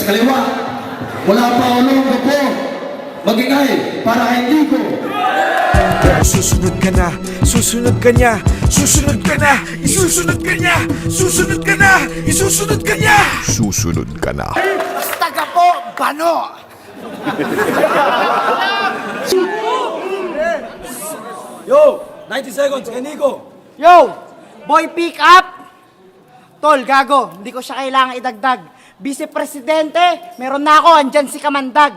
kaliwa. Wala pa ulong po. Magingay para kay Nico. Susunod ka na, susunod ka niya, susunod ka na, isusunod ka niya, susunod ka na, isusunod ka niya. Susunod ka na. Basta ka po, bano! Yo, 90 seconds kay Nico. Yo! Boy, pick up! Tol, gago, hindi ko siya kailangan idagdag. Vice Presidente, meron na ako, andyan si Kamandag.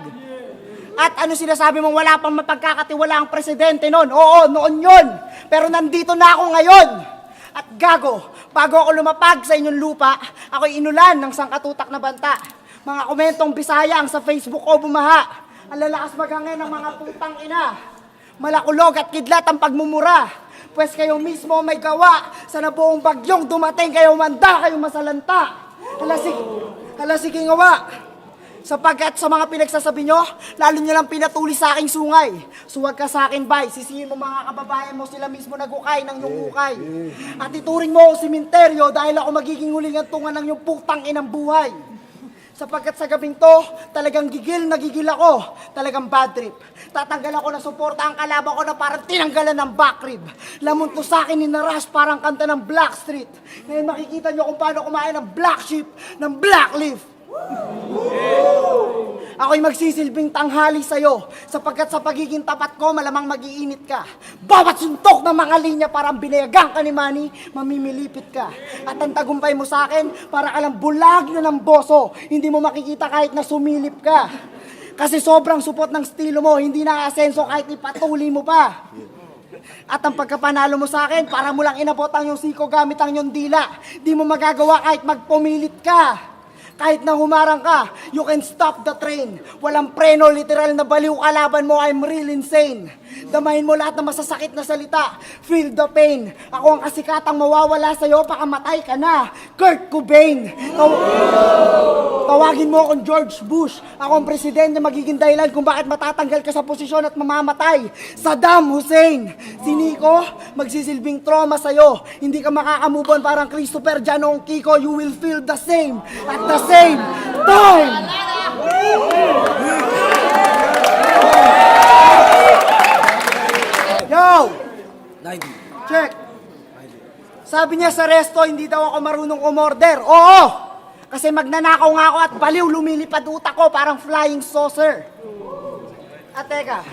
At ano sinasabi mong wala pang mapagkakatiwala ang presidente noon? Oo, noon yun. Pero nandito na ako ngayon. At gago, bago ako lumapag sa inyong lupa, ako'y inulan ng sangkatutak na banta. Mga komentong Bisaya ang sa Facebook ko bumaha. Ang lalakas maghangin ng mga putang ina. Malakulog at kidlat ang pagmumura. Pwes kayo mismo may gawa sa nabuong bagyong dumating kayo manda, kayo masalanta. Hala sige ngawa. Sapagkat sa mga pinagsasabi nyo, lalo nyo lang pinatuli sa aking sungay. Suwag ka sa akin, bay. Sisihin mo mga kababayan mo, sila mismo nagukay ng iyong ukay. At ituring mo ako simenteryo dahil ako magiging huling antungan ng iyong putang inang buhay. Sapagkat sa gabing to, talagang gigil na gigil ako. Talagang bad trip. Tatanggal ako na suporta ang kalaban ko na parang tinanggalan ng backrib. Lamon to sa akin ni Naras parang kanta ng Blackstreet. Ngayon makikita nyo kung paano kumain ng black sheep, ng black leaf. Ako'y magsisilbing tanghali sa'yo, sapagkat sa pagiging tapat ko, malamang mag-iinit ka. Bawat suntok ng mga linya parang binayagang ka ni Manny, mamimilipit ka. At ang tagumpay mo sa akin, para ka lang bulag na ng boso, hindi mo makikita kahit na sumilip ka. Kasi sobrang supot ng estilo mo, hindi na-asenso kahit ipatuli mo pa. At ang pagkapanalo mo sa akin, para mo lang inabot ang iyong siko gamit ang iyong dila. Di mo magagawa kahit magpumilit ka. Kahit na humarang ka, you can stop the train. Walang preno, literal na baliw kalaban mo, I'm real insane. Damahin mo lahat ng masasakit na salita, feel the pain. Ako ang kasikatang mawawala sa'yo, pakamatay ka na, Kurt Cobain. Tawagin mo akong George Bush. Ako ang presidente, magiging dahilan kung bakit matatanggal ka sa posisyon at mamamatay. Saddam Hussein. Si Nico, magsisilbing trauma sa'yo. Hindi ka makakamove on parang Christopher Janong Kiko, you will feel the same. At the same time! Yo! 90. Check! Sabi niya sa resto, hindi daw ako marunong umorder. Oo! Kasi magnanakaw nga ako at baliw lumilipad utak ko parang flying saucer. At teka,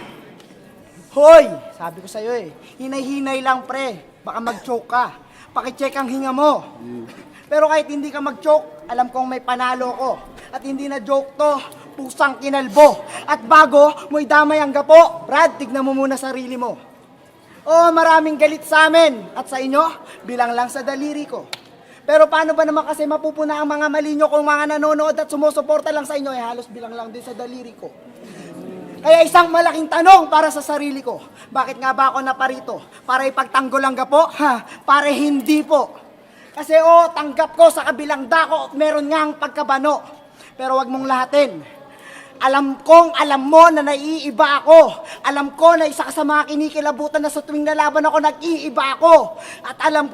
hoy! Sabi ko sa'yo hinay-hinay lang pre, baka mag-choke ka. Pakicheck ang hinga mo. Pero kahit hindi ka mag-choke, alam kong may panalo ko. At hindi na joke to, pusang kinalbo. At bago mo'y damay ang gapo, Brad, tignan mo muna sarili mo. Oo, maraming galit sa amin. At sa inyo, bilang lang sa daliri ko. Pero paano ba naman kasi mapupuna ang mga mali nyo kung mga nanonood at sumusuporta lang sa inyo, halos bilang lang din sa daliri ko. Kaya isang malaking tanong para sa sarili ko. Bakit nga ba ako naparito? Para ipagtanggol ang gapo? Para hindi po. Kasi tanggap ko sa kabilang dako at meron nga ang pagkabano. Pero wag mong lahatin. Alam mo na naiiba ako. Alam ko na isa ka sa mga kinikilabutan na sa tuwing lalaban ako, nag-iiba ako. At alam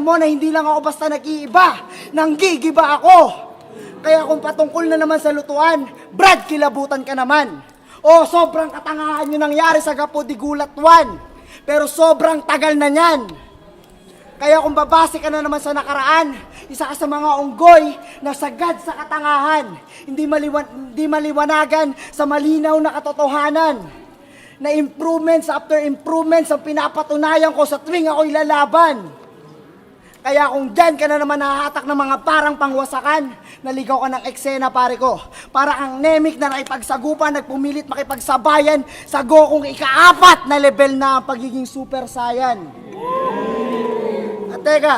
mo na hindi lang ako basta nag-iiba, nanggigiba ako. Kaya kung patungkol na naman sa lutuan, Brad, kilabutan ka naman. Sobrang katangahan yung nangyari sa Gapo di Gulat 1. Pero sobrang tagal na niyan. Kaya kung babase ka na naman sa nakaraan, isa ka sa mga unggoy na sagad sa katangahan. Hindi maliwanagan sa malinaw na katotohanan. Na improvements after improvements ang pinapatunayan ko sa tuwing ako'y lalaban. Kaya kung dyan ka na naman nahahatak ng mga parang pangwasakan, naligaw ka ng eksena pare ko. Para kang Nemik na nakipagsagupan, nagpumilit makipagsabayan sa Gokong ika-4 na level na ang pagiging Super Saiyan. At teka,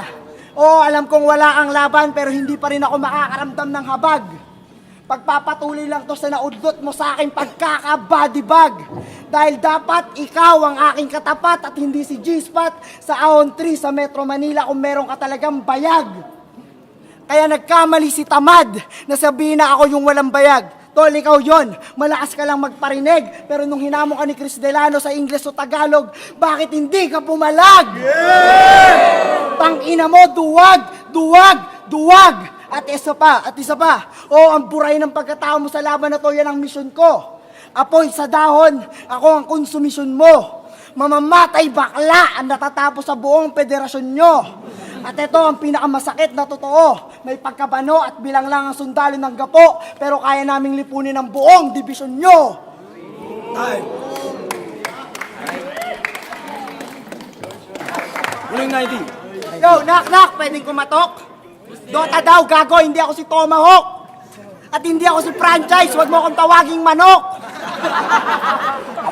alam kong wala kang laban pero hindi pa rin ako makakaramdam ng habag. Pagpapatuloy lang to sa naudlot mo sa aking pagkaka-bodybag. Dahil dapat ikaw ang aking katapat at hindi si G-Spot sa Ahon 3 sa Metro Manila kung meron ka talagang bayag. Kaya nagkamali si Tamad na sabihin na ako yung walang bayag. Tol, ikaw yon. Malakas ka lang magparinig. Pero nung hinamo ka ni Chris Delano sa Ingles o Tagalog, bakit hindi ka pumalag? Yeah! Tangina mo, duwag! At isa pa. Oo, ang buray ng pagkatao mo sa laban na to, yan ang misyon ko. Apoy sa dahon, ako ang konsumisyon mo. Mamamatay bakla ang natatapos sa buong federasyon nyo. At ito ang pinakamasakit na totoo. May pagkabano at bilang lang ang sundalo ng gapo, pero kaya naming lipunin ang buong dibisyon nyo. Time. Huling 90. Yo, knock, pwedeng kumatok? Dota daw, gago, hindi ako si Tomahawk. At hindi ako si Franchise, wag mo akong tawaging manok.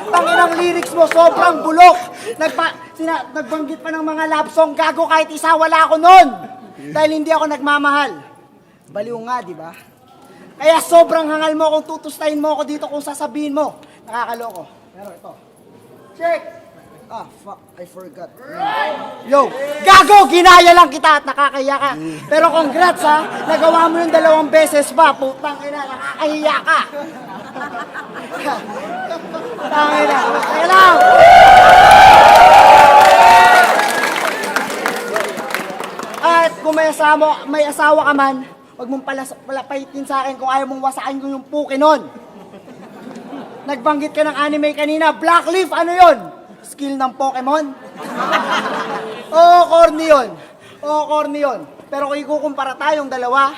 Tanginang lyrics mo, sobrang bulok. Nagbanggit pa ng mga love song, gago, kahit isa wala ako nun. Dahil hindi ako nagmamahal. Baliw nga, di ba? Kaya sobrang hangal mo kung tutustahin mo ako dito kung sasabihin mo. Nakakaloko. Pero ito. Check! Ah, fuck. I forgot. Yo, gago! Ginaya lang kita at nakakaya ka. Pero congrats ha, nagawa mo yung 2 beses pa. Putang ina, nakakahiya ka. Putang ina. Kaya lang. At kung may asawa ka man, huwag mong palapahitin sa akin kung ayaw mong wasakin ko yung puki nun. Nagbanggit ka ng anime kanina, Black Leaf, ano yun? Skill ng Pokemon? Oo, corny yun. Pero kung ikukumpara tayong dalawa,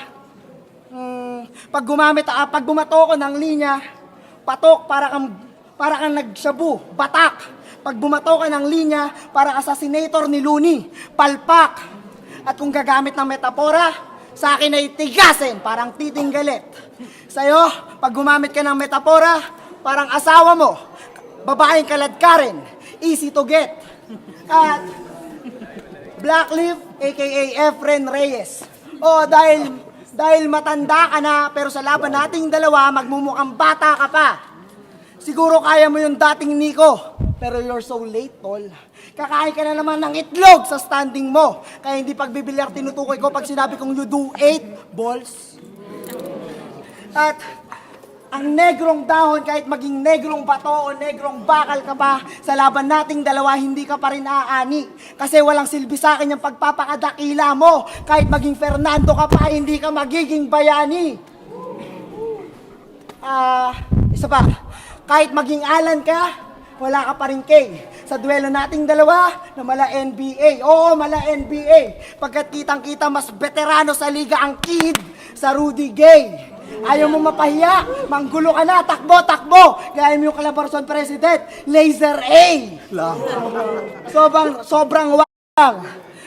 pag bumato ko ng linya, patok, para kang nagshabu, batak. Pag bumato ka ng linya, para assassinator ni Looney, palpak. At kung gagamit ng metapora, sa akin ay tigasin, parang titinggalit. Sa'yo, pag gumamit ka ng metapora, parang asawa mo, babaeng kaladkarin, easy to get. At Black Leaf, aka Efren Reyes. O dahil matanda ka na, pero sa laban nating dalawa, magmumukhang bata ka pa. Siguro kaya mo yung dating Nico, pero you're so late, tol. Kakain ka na naman ng itlog sa standing mo. Kaya hindi pagbibilyar tinutukoy ko pag sinabi kong you do 8 balls. At ang negrong dahon, kahit maging negrong bato o negrong bakal ka pa, sa laban nating dalawa, hindi ka pa rin aani. Kasi walang silbi sa akin yung pagpapakadakila mo. Kahit maging Fernando ka pa, hindi ka magiging bayani. Isa pa, kahit maging Alan ka, wala ka pa rin kay. Sa duelo nating dalawa, na mala NBA. Oo, mala NBA. Pagkat kitang-kita, mas veterano sa liga ang kid sa Rudy Gay. Ayaw mo mapahiya, manggulo ka na, takbo! Gaya mo yung Calabarzon President, Laser A! Sobrang wang.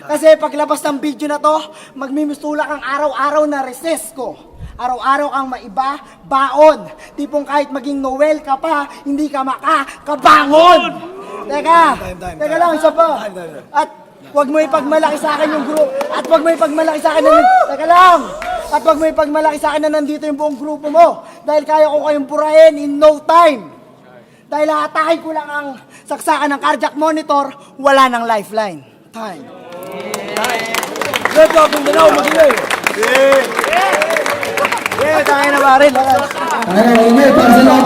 Kasi paglabas ng video na to, magmimistula kang araw-araw na recess ko. Araw-araw kang maiba, baon. Tipong kahit maging Noel ka pa, hindi ka makakabangon! Teka lang, isa pa. At huwag mo ipagmalaki sa akin yung group. At huwag mo ipagmalaki sa akin na nandito yung buong grupo mo. Dahil kaya ko kayong burahin in no time. Dahil hatakin ko lang ang saksakan ng cardiac monitor, wala ng lifeline. Time. Red Dog Mindanao, mag-ingay. Yeah, tayo na ba rin? Ay, para sa laban